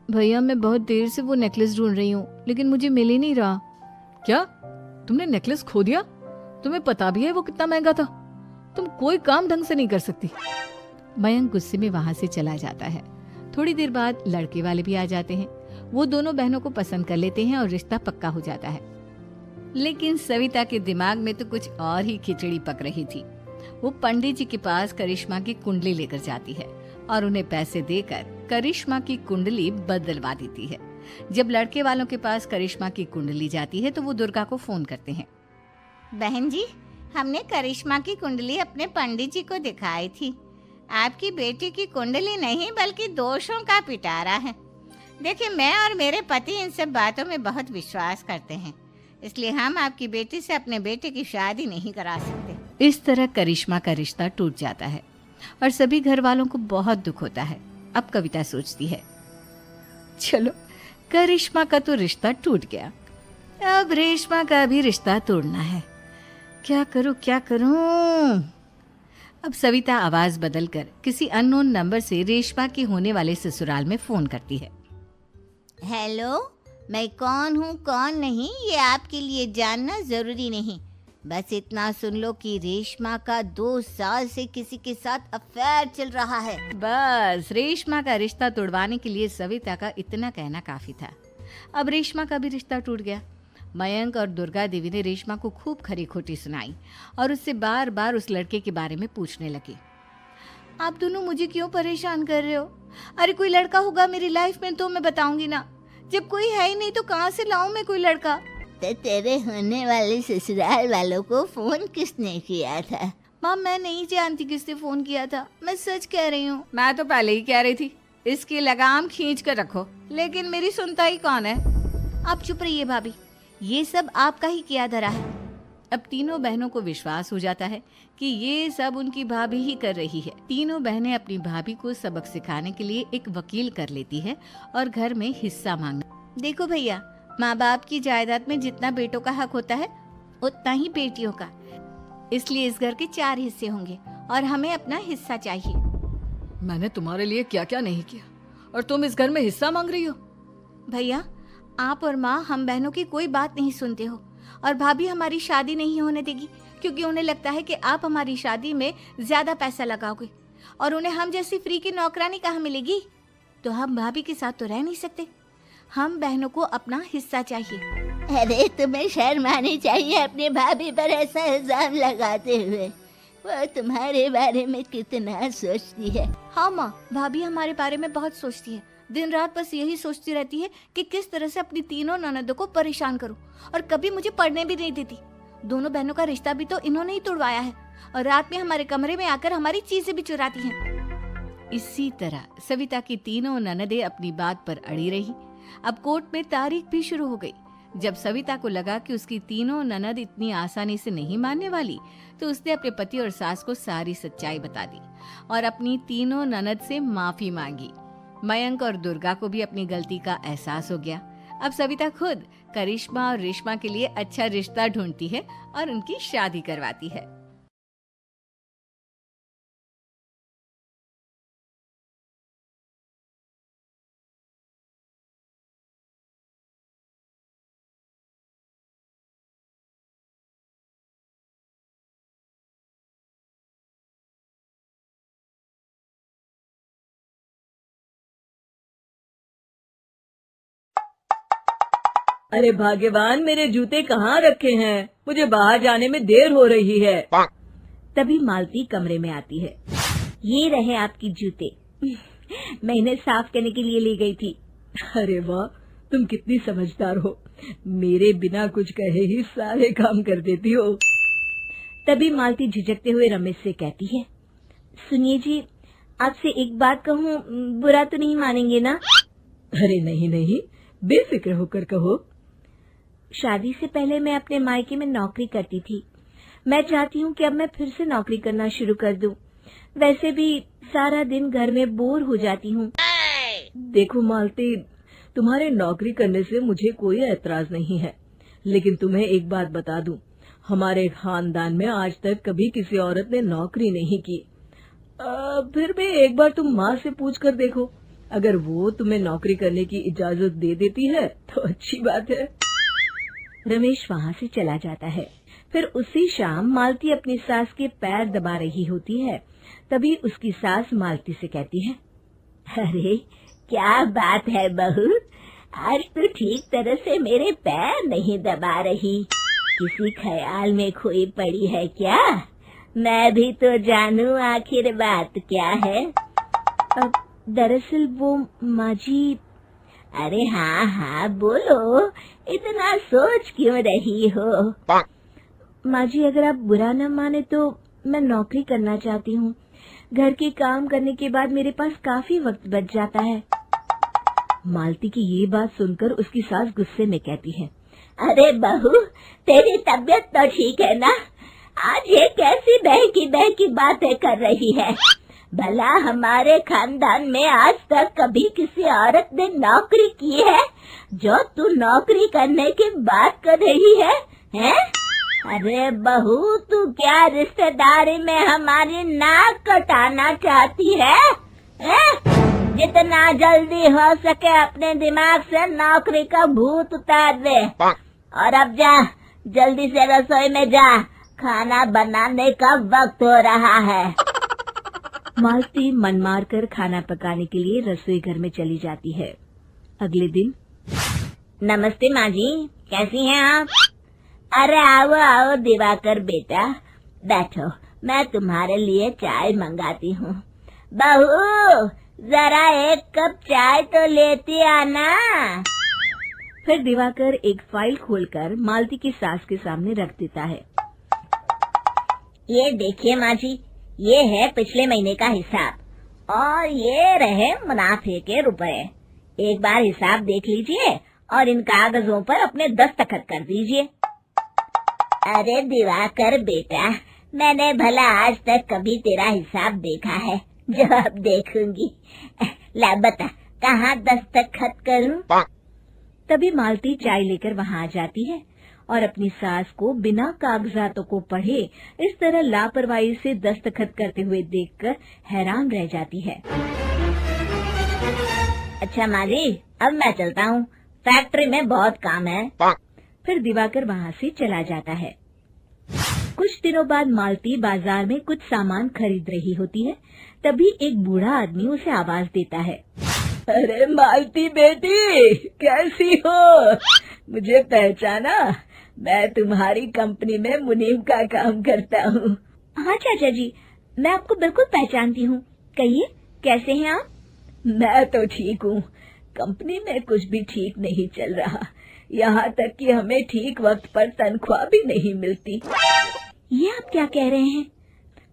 भैया मैं बहुत देर से वो नेकलेस ढूंढ रही हूँ, लेकिन मुझे मिल ही नहीं रहा। क्या तुमने नेकलेस खो दिया? तुम्हें पता भी है वो कितना महंगा था, तुम कोई काम ढंग से नहीं कर सकती। मयंक गुस्से में वहां से चला जाता है। थोड़ी देर बाद लड़के वाले भी आ जाते हैं। वो दोनों बहनों को पसंद कर लेते हैं और रिश्ता पक्का हो जाता है। लेकिन सविता के दिमाग में तो कुछ और ही खिचड़ी पक रही थी। वो पंडित जी के पास करिश्मा की कुंडली लेकर जाती है और उन्हें पैसे देकर करिश्मा की कुंडली बदलवा देती है। जब लड़के वालों के पास करिश्मा की कुंडली जाती है तो वो दुर्गा को फोन करते हैं। बहन जी, हमने करिश्मा की कुंडली अपने पंडित जी को दिखाई थी। आपकी बेटी की कुंडली नहीं बल्कि दोषों का पिटारा है। देखिए, मैं और मेरे पति इन सब बातों में बहुत विश्वास करते हैं, इसलिए हम आपकी बेटी से अपने बेटे की शादी नहीं करा सकते। इस तरह करिश्मा का रिश्ता टूट जाता है और सभी घर वालों को बहुत दुख होता है। अब कविता सोचती है, चलो करिश्मा का तो रिश्ता टूट गया, अब रेशमा का भी रिश्ता तोड़ना है। क्या करूं क्या करूं? अब सविता आवाज बदलकर किसी अननोन नंबर से रेशमा के होने वाले ससुराल में फोन करती है। हेलो, मैं कौन हूँ कौन नहीं ये आपके लिए जानना जरूरी नहीं, बस इतना सुन लो कि रेशमा का 2 साल से किसी के साथ अफेयर चल रहा है। बस रेशमा का रिश्ता तोड़वाने के लिए सविता का इतना कहना काफी था। अब रेशमा का भी रिश्ता टूट गया। मयंक और दुर्गा देवी ने रेशमा को खूब खरी खोटी सुनाई और उससे बार बार उस लड़के के बारे में पूछने लगी। आप दोनों मुझे क्यों परेशान कर रहे हो? अरे कोई लड़का होगा मेरी लाइफ में तो मैं बताऊंगी ना, जब कोई है ही नहीं तो कहाँ से लाऊं मैं कोई लड़का? तो तेरे होने वाले ससुराल वालों को फोन किसने किया था? माँ, मैं नहीं जानती किसने फोन किया था, मैं सच कह रही हूँ। मैं तो पहले ही कह रही थी इसकी लगाम खींच कर रखो, लेकिन मेरी सुनता ही कौन है। आप चुप रहिए भाभी, ये सब आपका ही किया धरा है। अब तीनों बहनों को विश्वास हो जाता है कि ये सब उनकी भाभी ही कर रही है। तीनों बहनें अपनी भाभी को सबक सिखाने के लिए एक वकील कर लेती है और घर में हिस्सा मांगना। देखो भैया, माँ बाप की जायदाद में जितना बेटों का हक होता है उतना ही बेटियों का, इसलिए इस घर के 4 हिस्से होंगे और हमें अपना हिस्सा चाहिए। मैंने तुम्हारे लिए क्या क्या नहीं किया और तुम इस घर में हिस्सा मांग रही हो? भैया, आप और माँ हम बहनों की कोई बात नहीं सुनते हो, और भाभी हमारी शादी नहीं होने देगी क्योंकि उन्हें लगता है कि आप हमारी शादी में ज्यादा पैसा लगाओगे और उन्हें हम जैसी फ्री की नौकरानी कहाँ मिलेगी। तो हम भाभी के साथ तो रह नहीं सकते। हम बहनों को अपना हिस्सा चाहिए। अरे तुम्हें शर्म आनी चाहिए अपनी भाभी पर ऐसा इल्जाम लगाते हुए। वो तुम्हारे बारे में कितना सोचती है। हाँ माँ, भाभी हमारे बारे में बहुत सोचती है। दिन रात बस यही सोचती रहती है कि किस तरह से अपनी तीनों ननदों को परेशान करूं, और कभी मुझे पढ़ने भी नहीं देती। दोनों बहनों का रिश्ता भी तो इन्होंने ही तोड़वाया है, और रात में हमारे कमरे में आकर हमारी चीजें भी चुराती हैं। इसी तरह सविता की तीनों ननदें अपनी बात पर अड़ी रही। अब कोर्ट में तारीख भी शुरू हो गई। जब सविता को लगा कि उसकी तीनों ननद इतनी आसानी से नहीं मानने वाली, तो उसने अपने पति और सास को सारी सच्चाई बता दी और अपनी तीनों ननद से माफी मांगी। मयंक और दुर्गा को भी अपनी गलती का एहसास हो गया। अब सविता खुद करिश्मा और रेशमा के लिए अच्छा रिश्ता ढूंढती है और उनकी शादी करवाती है। अरे भाग्यवान, मेरे जूते कहाँ रखे हैं? मुझे बाहर जाने में देर हो रही है। तभी मालती कमरे में आती है। ये रहे आपकी जूते। मैं इन्हें साफ करने के लिए ले गई थी। अरे वाह, तुम कितनी समझदार हो। मेरे बिना कुछ कहे ही सारे काम कर देती हो। तभी मालती झिझकते हुए रमेश से कहती है, सुनिए जी, आपसे एक बात कहूँ, बुरा तो नहीं मानेंगे ना? अरे नहीं नहीं, बेफिक्र होकर कहो। शादी से पहले मैं अपने मायके में नौकरी करती थी। मैं चाहती हूँ कि अब मैं फिर से नौकरी करना शुरू कर दूं। वैसे भी सारा दिन घर में बोर हो जाती हूँ। देखो मालती, तुम्हारे नौकरी करने से मुझे कोई ऐतराज नहीं है, लेकिन तुम्हें एक बात बता दूं, हमारे खानदान में आज तक कभी किसी औरत ने नौकरी नहीं की। फिर भी एक बार तुम माँ से पूछ कर देखो, अगर वो तुम्हें नौकरी करने की इजाजत दे देती है तो अच्छी बात है। रमेश वहाँ से चला जाता है। फिर उसी शाम मालती अपनी सास के पैर दबा रही होती है। तभी उसकी सास मालती से कहती है, अरे क्या बात है बहू, आज तो ठीक तरह से मेरे पैर नहीं दबा रही। किसी ख्याल में खोई पड़ी है क्या? मैं भी तो जानूं आखिर बात क्या है। दरअसल वो माँ जी। अरे हाँ हाँ बोलो, इतना सोच क्यों रही हो? माँ जी, अगर आप बुरा न माने तो मैं नौकरी करना चाहती हूँ। घर के काम करने के बाद मेरे पास काफी वक्त बच जाता है। मालती की ये बात सुनकर उसकी सास गुस्से में कहती है, अरे बहू, तेरी तबीयत तो ठीक है ना? आज ये कैसी बहकी बातें कर रही है? भला हमारे खानदान में आज तक कभी किसी औरत ने नौकरी की है जो तू नौकरी करने की बात कर रही है, हैं? अरे बहू, तू क्या रिश्तेदारी में हमारी नाक कटाना चाहती है? जितना जल्दी हो सके अपने दिमाग से नौकरी का भूत उतार दे, और अब जा, जल्दी से रसोई में जा, खाना बनाने का वक्त हो रहा है। मालती मन मार कर खाना पकाने के लिए रसोई घर में चली जाती है। अगले दिन, नमस्ते माँ जी, कैसी हैं आप? अरे आओ आओ दिवाकर बेटा, बैठो, मैं तुम्हारे लिए चाय मंगाती हूँ। बहू, जरा एक कप चाय तो लेती आना। फिर दिवाकर एक फाइल खोलकर मालती की सास के सामने रख देता है। ये देखिए माँ जी, ये है पिछले महीने का हिसाब और ये रहे मुनाफे के रुपए। एक बार हिसाब देख लीजिए और इन कागजों पर अपने दस्तखत कर दीजिए। अरे दिवाकर बेटा, मैंने भला आज तक कभी तेरा हिसाब देखा है जो अब देखूंगी? ला बता, कहाँ दस्तखत करूं? तभी मालती चाय लेकर वहाँ आ जाती है और अपनी सास को बिना कागजातों को पढ़े इस तरह लापरवाही से दस्तखत करते हुए देखकर हैरान रह जाती है। अच्छा माँ जी, अब मैं चलता हूँ, फैक्ट्री में बहुत काम है। फिर दिवाकर वहाँ से चला जाता है। कुछ दिनों बाद मालती बाजार में कुछ सामान खरीद रही होती है। तभी एक बूढ़ा आदमी उसे आवाज देता है। अरे मालती बेटी, कैसी हो? मुझे पहचाना? मैं तुम्हारी कंपनी में मुनीम का काम करता हूँ। हाँ चाचा जी, मैं आपको बिल्कुल पहचानती हूँ। कहिए, कैसे हैं आप? मैं तो ठीक हूँ। कंपनी में कुछ भी ठीक नहीं चल रहा, यहाँ तक कि हमें ठीक वक्त पर तनख्वाह भी नहीं मिलती। ये आप क्या कह रहे हैं?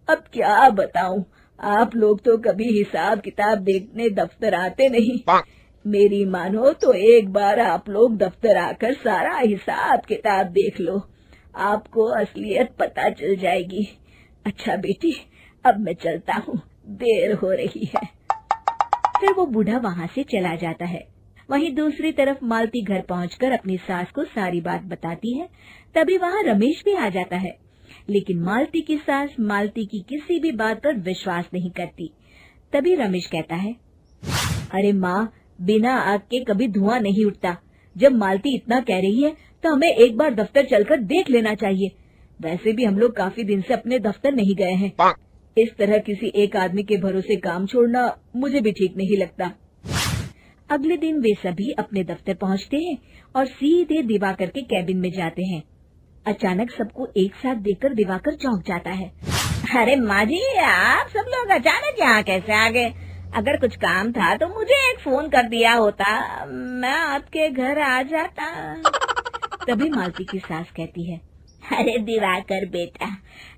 अब क्या बताऊं, आप लोग तो कभी हिसाब किताब देखने दफ्तर आते नहीं। मेरी मानो तो एक बार आप लोग दफ्तर आकर सारा हिसाब किताब देख लो, आपको असलियत पता चल जाएगी। अच्छा बेटी, अब मैं चलता हूँ, देर हो रही है। फिर वो बूढ़ा वहाँ से चला जाता है। वहीं दूसरी तरफ मालती घर पहुंचकर अपनी सास को सारी बात बताती है। तभी वहाँ रमेश भी आ जाता है, लेकिन मालती की सास मालती की किसी भी बात पर विश्वास नहीं करती। तभी रमेश कहता है, अरे माँ, बिना आग के कभी धुआं नहीं उठता। जब मालती इतना कह रही है तो हमें एक बार दफ्तर चलकर देख लेना चाहिए। वैसे भी हम लोग काफी दिन से अपने दफ्तर नहीं गए हैं। इस तरह किसी एक आदमी के भरोसे काम छोड़ना मुझे भी ठीक नहीं लगता। अगले दिन वे सभी अपने दफ्तर पहुंचते हैं और सीधे दिवाकर के कैबिन में जाते हैं। अचानक सबको एक साथ देखकर दिवाकर चौंक जाता है। अरे माँ जी, आप सब लोग अचानक यहाँ कैसे आ गए? अगर कुछ काम था तो मुझे एक फोन कर दिया होता, मैं आपके घर आ जाता। तभी मालती की सास कहती है, अरे दिवाकर बेटा,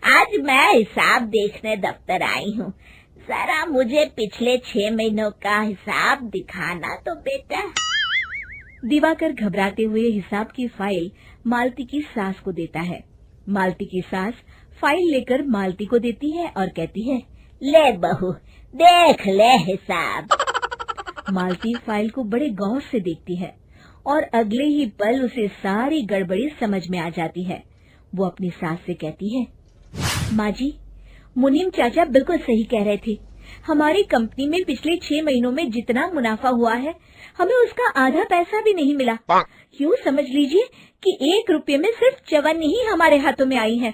आज मैं हिसाब देखने दफ्तर आई हूँ, जरा मुझे पिछले 6 महीनों का हिसाब दिखाना तो बेटा। दिवाकर घबराते हुए हिसाब की फाइल मालती की सास को देता है। मालती की सास फाइल लेकर मालती को देती है और कहती है, ले बहू, देख ले हिसाब। मालती फाइल को बड़े गौर से देखती है और अगले ही पल उसे सारी गड़बड़ी समझ में आ जाती है। वो अपनी सास से कहती है, माँ जी, मुनीम चाचा बिल्कुल सही कह रहे थे। हमारी कंपनी में पिछले 6 महीनों में जितना मुनाफा हुआ है, हमें उसका आधा पैसा भी नहीं मिला। यूँ समझ लीजिए कि 1 रुपये में सिर्फ चवन्नी ही हमारे हाथों में आई है।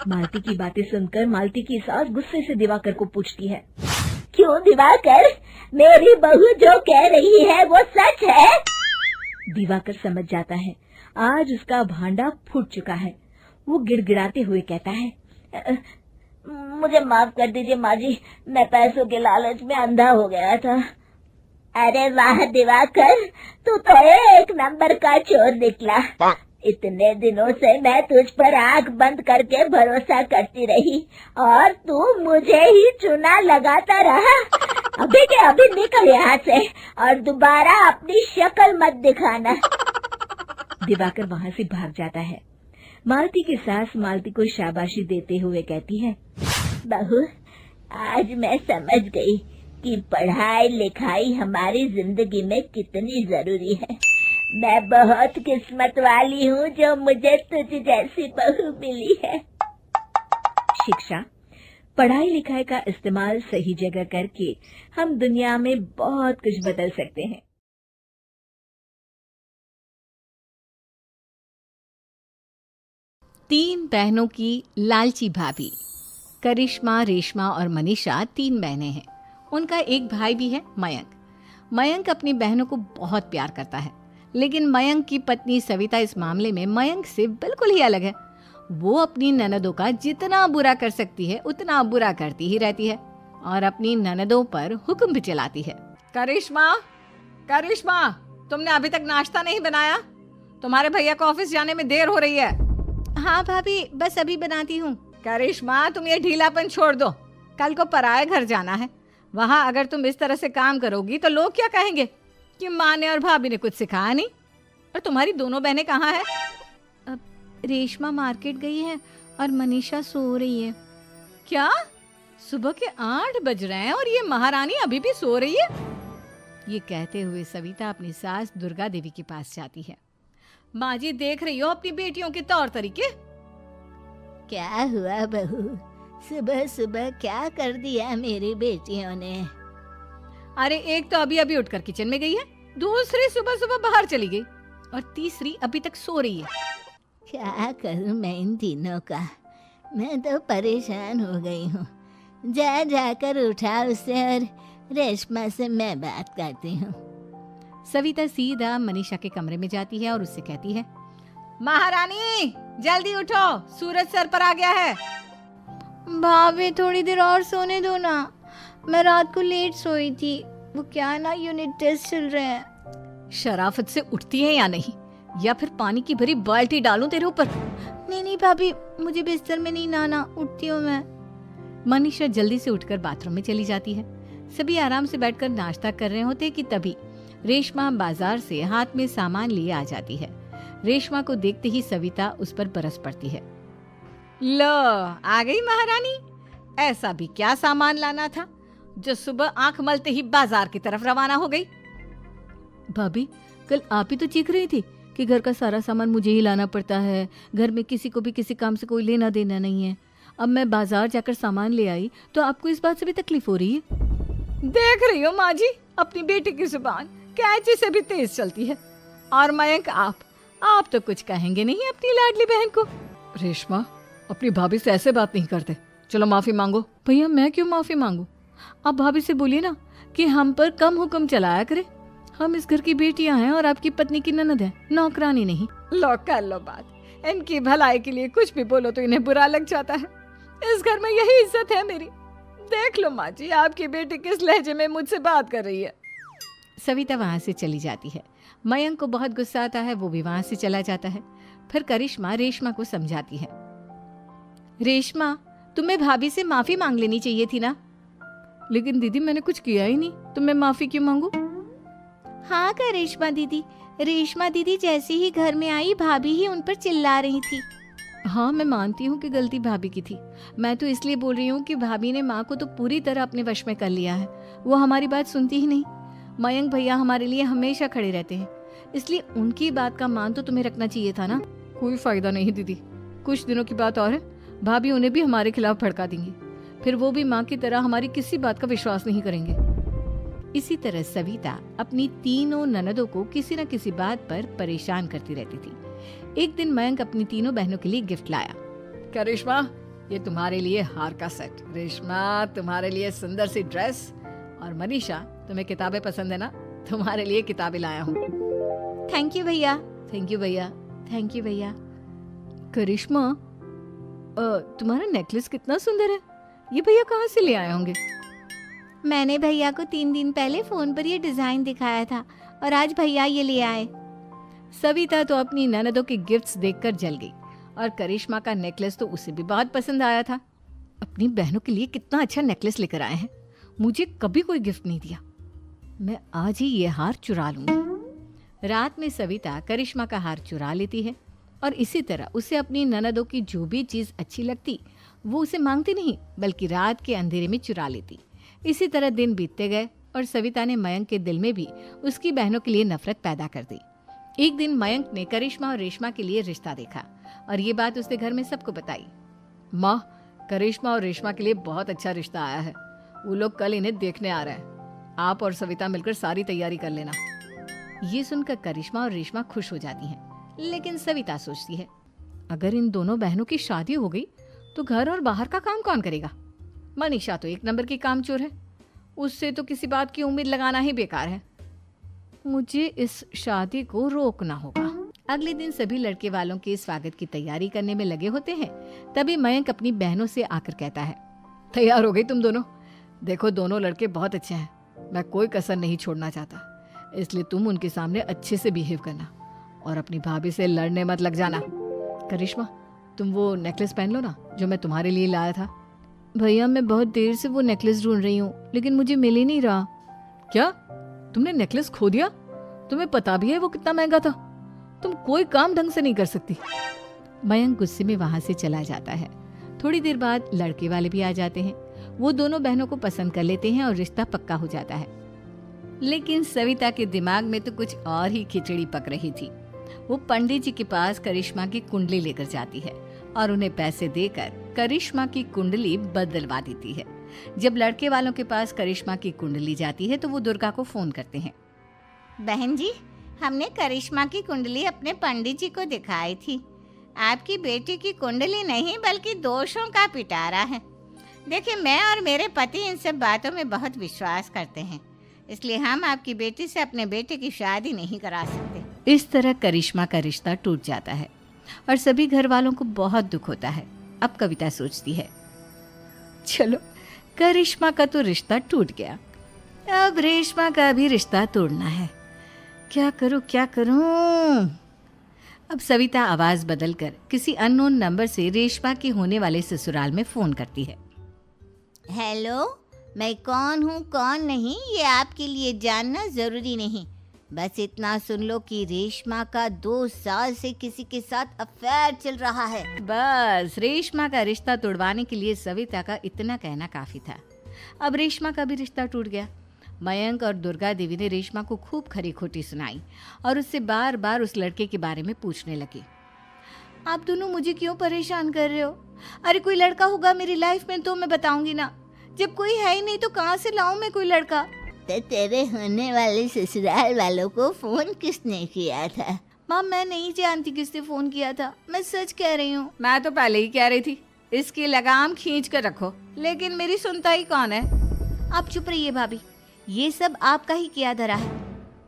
मालती की बातें सुनकर मालती की सास गुस्से से दिवाकर को पूछती है, क्यों दिवाकर, मेरी बहू जो कह रही है वो सच है? दिवाकर समझ जाता है आज उसका भांडा फूट चुका है। वो गिड़गिड़ाते हुए कहता है, मुझे माफ कर दीजिए माँ जी, मैं पैसों के लालच में अंधा हो गया था। अरे वाह दिवाकर, तू तो एक नंबर का चोर निकला। इतने दिनों से मैं तुझ पर आंख बंद करके भरोसा करती रही और तू मुझे ही चुना लगाता रहा। अभी के अभी निकल यहाँ से और दोबारा अपनी शक्ल मत दिखाना। दिवाकर वहाँ से भाग जाता है। मालती की सास मालती को शाबाशी देते हुए कहती है, बहू, आज मैं समझ गई कि पढ़ाई लिखाई हमारी जिंदगी में कितनी जरूरी है। मैं बहुत किस्मत वाली हूँ जो मुझे तुझ जैसी बहू मिली है। शिक्षा, पढ़ाई लिखाई का इस्तेमाल सही जगह करके हम दुनिया में बहुत कुछ बदल सकते हैं। तीन बहनों की लालची भाभी। करिश्मा, रेशमा और मनीषा 3 बहनें हैं। उनका एक भाई भी है, मयंक। मयंक अपनी बहनों को बहुत प्यार करता है, लेकिन मयंक की पत्नी सविता इस मामले में मयंक से बिल्कुल ही अलग है। वो अपनी ननदों का जितना बुरा कर सकती है उतना बुरा करती ही रहती है और अपनी ननदों पर हुक्म भी चलाती है। करिश्मा, करिश्मा, तुमने अभी तक नाश्ता नहीं बनाया? तुम्हारे भैया को ऑफिस जाने में देर हो रही है। हाँ भाभी, बस अभी बनाती हूँ। करिश्मा, तुम ये ढीलापन छोड़ दो। कल को पराये घर जाना है। वहाँ अगर तुम इस तरह से काम करोगी तो लोग क्या कहेंगे कि माँ ने और भाभी ने कुछ सिखाया नहीं। और तुम्हारी दोनों बहनें कहाँ हैं? अब रेशमा मार्केट गई है और मनीषा सो रही है। क्या? सुबह के 8 बज रहे हैं और ये महारानी अभी भी सो रही है? ये कहते हुए सविता अपनी सास दुर्गा देवी के पास जाती है। माँ जी देख रही हो अपनी बेटियों के तौर तरीके? क्या हुआ बहू, सुबह सुबह क्या कर दिया मेरी बेटियों ने? अरे एक तो अभी अभी उठकर किचन में गई है, दूसरी सुबह सुबह बाहर चली गई और तीसरी अभी तक सो रही है। क्या करूं मैं इन तीनों का, मैं तो परेशान हो गई हूँ। जा जाकर उठा उसे और रेशमा से मैं बात करती हूँ। सविता सीधा मनीषा के कमरे में जाती है और उससे कहती है, महारानी जल्दी उठो, सूरज सर पर आ गया है। भाभी थोड़ी देर और सोने दो ना, मैं रात को लेट सोई थी, वो क्या ना यूनिट टेस्ट चल रहे हैं। शराफत से उठती है या नहीं, या फिर पानी की भरी बाल्टी डालूं तेरे ऊपर? नहीं भाभी, मुझे बिस्तर में नहीं नहाना, उठती हूँ मैं। मनीषा जल्दी से उठकर बाथरूम में चली जाती है। सभी आराम से बैठकर नाश्ता कर रहे होते कि तभी रेशमा बाजार से हाथ में सामान लिए आ जाती है। रेशमा को देखते ही सविता उस पर बरस पड़ती है। लो आ गई महारानी, ऐसा भी क्या सामान लाना था जो सुबह आंख मलते ही बाजार की तरफ रवाना हो गई? भाभी कल आप ही तो चीख रही थी कि घर का सारा सामान मुझे ही लाना पड़ता है, घर में किसी को भी किसी काम से कोई लेना देना नहीं है। अब मैं बाजार जाकर सामान ले आई तो आपको इस बात से भी तकलीफ हो रही है? देख रही हो माँ जी, अपनी बेटी की जुबान कैंची से भी तेज चलती है। और मयंक आप तो कुछ कहेंगे नहीं अपनी लाडली बहन को? रेशमा अपनी भाभी से ऐसे बात नहीं करते, चलो माफी मांगो। भैया मैं क्यों माफी मांगू? आप भाभी से बोलिए ना कि हम पर कम हुक्म चलाया करे। हम इस घर की बेटियां हैं और आपकी पत्नी की ननद है, नौकरानी नहीं। लो कर लो बात, इनकी भलाई के लिए कुछ भी बोलो तो इन्हें बुरा लग जाता है। इस घर में यही इज्जत है मेरी। देख लो माँ जी, आपकी बेटी किस लहजे में मुझसे बात कर रही है। सविता वहां से चली जाती है। मयंक को बहुत गुस्सा आता है, वो भी वहां से चला जाता है। फिर करिश्मा रेशमा को समझाती है, रेशमा तुम्हें भाभी से माफी मांग लेनी चाहिए थी ना। लेकिन दीदी मैंने कुछ किया ही नहीं, तो मैं माफी क्यों मांगू? हाँ करिश्मा दीदी, रेशमा दीदी जैसे ही घर में आई भाभी ही उन पर चिल्ला रही थी। हाँ मैं मानती हूँ कि गलती भाभी की थी। मैं तो इसलिए बोल रही हूँ कि भाभी ने माँ को तो पूरी तरह अपने वश में कर लिया है, वो हमारी बात सुनती ही नहीं। मयंक भैया हमारे लिए हमेशा खड़े रहते हैं, इसलिए उनकी बात का मान तो तुम्हें रखना चाहिए था ना। कोई फायदा नहीं दीदी, कुछ दिनों की बात और है, भाभी उन्हें भी हमारे खिलाफ भड़का देंगी, फिर वो भी माँ की तरह हमारी किसी बात का विश्वास नहीं करेंगे। इसी तरह सविता अपनी तीनों ननदों को किसी न किसी बात पर परेशान करती रहती थी। एक दिन मयंक अपनी तीनों बहनों के लिए गिफ्ट लाया। क्या रेशमा, ये तुम्हारे लिए हार का सेट, रेशमा तुम्हारे लिए सुंदर सी ड्रेस, और मनीषा तुम्हें किताबें पसंद है ना, तुम्हारे लिए किताबें लाया हूँ। थैंक यू भैया। थैंक यू भैया। थैंक यू भैया। करिश्मा तुम्हारा नेकलेस कितना सुंदर है, ये भैया कहाँ से ले आए होंगे? मैंने भैया को 3 दिन पहले फोन पर ये डिजाइन दिखाया था और आज भैया ये ले आए। सविता तो अपनी ननदों के गिफ्ट्स देखकर जल गई और करिश्मा का नेकलेस तो उसे भी बहुत पसंद आया था। अपनी बहनों के लिए कितना अच्छा नेकलेस लेकर आए हैं, मुझे कभी कोई गिफ्ट नहीं दिया। मैं आज ही ये हार चुरा लूंगी। रात में सविता करिश्मा का हार चुरा लेती है और इसी तरह उसे अपनी ननदों की जो भी चीज अच्छी लगती वो उसे मांगती नहीं, बल्कि रात के अंधेरे में चुरा लेती। इसी तरह दिन बीतते गए और सविता ने मयंक के दिल में भी उसकी बहनों के लिए नफरत पैदा कर दी। एक दिन मयंक ने करिश्मा और रेशमा के लिए रिश्ता देखा और ये बात उसने घर में सबको बताई। माँ, करिश्मा और रेशमा के लिए बहुत अच्छा रिश्ता आया है, वो लोग कल इन्हें देखने आ रहे हैं, आप और सविता मिलकर सारी तैयारी कर लेना। ये सुनकर करिश्मा और रेशमा खुश हो जाती हैं, लेकिन सविता सोचती है, अगर इन दोनों बहनों की शादी हो गई तो घर और बाहर का काम कौन करेगा? मनीषा तो एक नंबर की कामचोर है, उससे तो किसी बात की उम्मीद लगाना ही बेकार है। मुझे इस शादी को रोकना होगा। अगले दिन सभी लड़के वालों के स्वागत की तैयारी करने में लगे होते हैं। तभी मयंक अपनी बहनों से आकर कहता है, तैयार हो गई तुम दोनों? देखो दोनों लड़के बहुत अच्छे हैं, मैं कोई कसर नहीं छोड़ना चाहता, इसलिए तुम उनके सामने अच्छे से बिहेव करना और अपनी भाभी से लड़ने मत लग जाना। करिश्मा, तुम वो नेकलेस पहन लो ना जो मैं तुम्हारे लिए लाया था। भैया मैं बहुत देर से वो नेकलेस ढूंढ रही हूँ, लेकिन मुझे मिल ही नहीं रहा। क्या तुमने नेकलेस खो दिया? तुम्हें पता भी है वो कितना महंगा था, तुम कोई काम ढंग से नहीं कर सकती। मयंक गुस्से में वहां से चला जाता है। थोड़ी देर बाद लड़के वाले भी आ जाते हैं, वो दोनों बहनों को पसंद कर लेते हैं और रिश्ता पक्का हो जाता है। लेकिन सविता के दिमाग में तो कुछ और ही खिचड़ी पक रही थी। वो पंडित जी के पास करिश्मा की कुंडली लेकर जाती है और उन्हें पैसे देकर करिश्मा की कुंडली बदलवा देती है। जब लड़के वालों के पास करिश्मा की कुंडली जाती है तो वो दुर्गा को फोन करते हैं। बहन जी, हमने करिश्मा की कुंडली अपने पंडित जी को दिखाई थी। आपकी बेटी की कुंडली नहीं बल्कि दोषों का पिटारा है। देखिए, मैं और मेरे पति इन सब बातों में बहुत विश्वास करते हैं, इसलिए हम आपकी बेटी से अपने बेटे की शादी नहीं करा सकते। इस तरह करिश्मा का रिश्ता टूट जाता है और सभी घर वालों को बहुत दुख होता है। अब कविता सोचती है, चलो करिश्मा का तो रिश्ता टूट गया, अब रेशमा का भी रिश्ता तोड़ना है। क्या करूं क्या करूं? अब सविता आवाज बदलकर किसी अननोन नंबर से रेशमा के होने वाले ससुराल में फोन करती है। हेलो, मैं कौन हूँ कौन नहीं ये आपके लिए जानना ज़रूरी नहीं। बस इतना सुन लो कि रेशमा का 2 साल से किसी के साथ अफेयर चल रहा है। बस रेशमा का रिश्ता तोड़वाने के लिए सविता का इतना कहना काफी था। अब रेशमा का भी रिश्ता टूट गया। मयंक और दुर्गा देवी ने रेशमा को खूब खरी खोटी सुनाई और उससे बार बार उस लड़के के बारे में पूछने लगे। आप दोनों मुझे क्यों परेशान कर रहे हो? अरे कोई लड़का होगा मेरी लाइफ में तो मैं बताऊंगी ना, जब कोई है ही नहीं तो कहाँ से लाऊं मैं कोई लड़का? तो तेरे होने वाले ससुराल वालों को फोन किसने किया था? माँ, मैं नहीं जानती किसने फोन किया था, मैं सच कह रही हूँ। मैं तो पहले ही कह रही थी इसकी लगाम खींच कर रखो, लेकिन मेरी सुनता ही कौन है। आप चुप रहिए भाभी, ये सब आपका ही किया धरा है।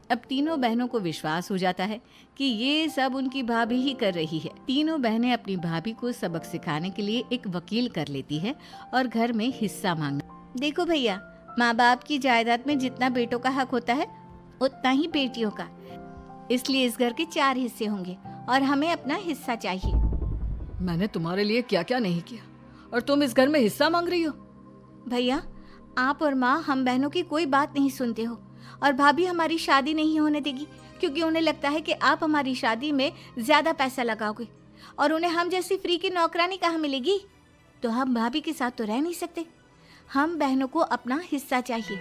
अब तीनों बहनों को विश्वास हो जाता है कि ये सब उनकी भाभी ही कर रही है। तीनों बहनें अपनी भाभी को सबक सिखाने के लिए एक वकील कर लेती है और घर में हिस्सा मांगना। देखो भैया, माँ बाप की जायदाद में जितना बेटों का हक होता है उतना ही बेटियों का, इसलिए इस घर के 4 हिस्से होंगे और हमें अपना हिस्सा चाहिए। मैंने तुम्हारे लिए क्या क्या नहीं किया और तुम इस घर में हिस्सा मांग रही हो? भैया, आप और माँ हम बहनों की कोई बात नहीं सुनते हो और भाभी हमारी शादी नहीं होने देगी क्योंकि उन्हें लगता है कि आप हमारी शादी में ज्यादा पैसा लगाओगे और उन्हें हम जैसी फ्री की नौकरानी कहाँ मिलेगी। तो हम भाभी के साथ तो रह नहीं सकते, हम बहनों को अपना हिस्सा चाहिए।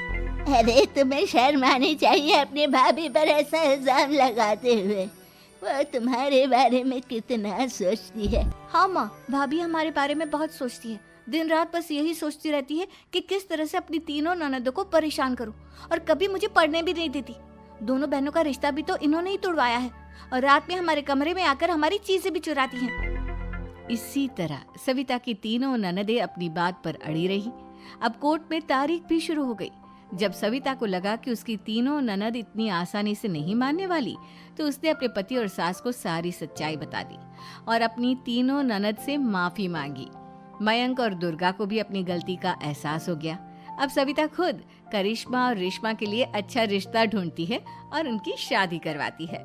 अरे तुम्हें शर्म आनी चाहिए अपनी भाभी पर ऐसा इल्जाम लगाते हुए। वो तुम्हारे बारे में कितना सोचती है। हाँ माँ, भाभी हमारे बारे में बहुत सोचती है। दिन रात बस यही सोचती रहती है कि किस तरह से अपनी तीनों ननदों को परेशान करूं और कभी मुझे पढ़ने भी नहीं देती। दोनों बहनों का रिश्ता भी तो इन्होंने ही तोड़वाया है और रात में हमारे कमरे में आकर हमारी चीजें भी चुराती हैं। इसी तरह सविता की तीनों ननदें अपनी बात पर अड़ी रही। अब कोर्ट में तारीख भी शुरू हो गई। जब सविता को लगा कि उसकी तीनों ननद इतनी आसानी से नहीं मानने वाली, तो उसने अपने पति और सास को सारी सच्चाई बता दी और अपनी तीनों ननद से माफी मांगी। मयंक और दुर्गा को भी अपनी गलती का एहसास हो गया। अब सविता खुद करिश्मा और रेशमा के लिए अच्छा रिश्ता ढूंढती है और उनकी शादी करवाती है।